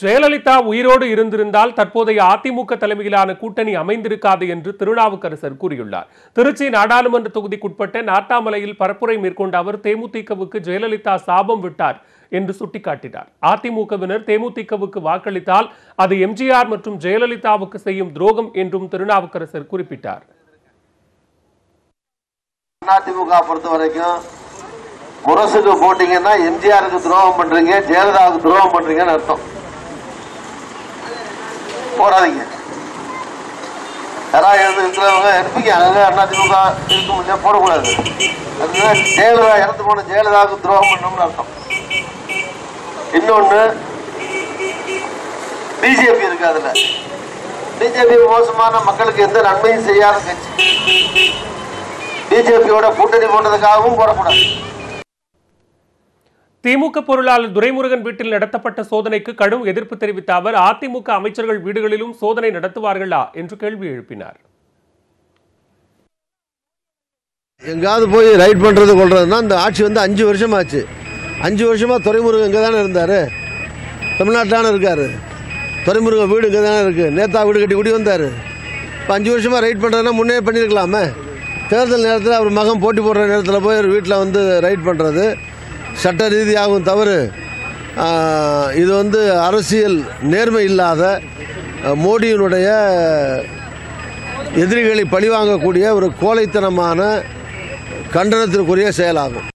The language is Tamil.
ஜெயலலிதா உயிரோடு இருந்திருந்தால் தற்போதைய அதிமுக தலைமையிலான கூட்டணி அமைந்திருக்காது என்று திருநாவுக்கரசர் கூறியுள்ளார். திருச்சி நாடாளுமன்ற தொகுதிக்குட்பட்ட நாட்டாமலையில் பரப்புரை மேற்கொண்ட அவர் தேமுதிகவுக்கு ஜெயலலிதா சாபம் விட்டார் என்று சுட்டிக்காட்டினார். அதிமுகவினர் தேமுதிகவுக்கு வாக்களித்தால் அது எம்ஜிஆர் மற்றும் ஜெயலலிதாவுக்கு செய்யும் துரோகம் என்றும் திருநாவுக்கரசர் குறிப்பிட்டார். அதிமுக பொறுத்த வரைக்கும் முரசுக்கு போட்டீங்கன்னா எம்ஜிஆருக்கு துரோகம் பண்றீங்க, ஜெயலலிதாவுக்கு துரோகம் பண்றீங்கன்னு அர்த்தம். போடாதீங்க. யாராவது இருக்கிறவங்க இருப்பீங்க, அங்கே அதிமுக இருக்க முடியாது, போடக்கூடாது. அதுதான் ஜெயலலிதா இறந்து போன ஜெயலலிதாவுக்கு துரோகம் பண்ணணும்னு அர்த்தம். இன்னொன்னு, பிஜேபி இருக்கு. அதுல பிஜேபி மோசமான மக்களுக்கு எந்த நன்மையும் செய்யாத கட்சி. பிஜேபியோட கூட்டணி போட்டதுக்காகவும் போடக்கூடாது. திமுக பொருளாளர் துரைமுருகன் வீட்டில் நடத்தப்பட்ட சோதனைக்கு கடும் எதிர்ப்பு தெரிவித்த அவர் அதிமுக அமைச்சர்கள் வீடுகளிலும் சோதனை நடத்துவார்களா என்று கேள்வி எழுப்பினார். எங்காவது போய் ரைட் பண்றது கொள்றதுன்னா இந்த ஆட்சி 5 வருஷம் ஆச்சு. 5 வருஷமா துரைமுருகன் இங்கே தானே இருந்தாரு, தமிழ்நாட்டில் இருக்காரு. துரைமுருகன் வீடு இங்கே தானே இருக்கு. நேதா வீடு கட்டி குடி வந்தாரு. இப்போ 5 வருஷமா ரைட் பண்றதுன்னா முன்னே பண்ணிருக்கலாமே. தேர்தல் நேரத்தில் அவர் மகன் போட்டி போடுற நேரத்தில் போய் ஒரு வீட்டில் ரைட் பண்ணுறது சட்ட ரீதியாகவும் தவறு. இது அரசியல் நேர்மை இல்லாத மோடியினுடைய எதிரிகளை பழிவாங்கக்கூடிய ஒரு கோழைத்தனமான கண்டனத்திற்குரிய செயலாகும்.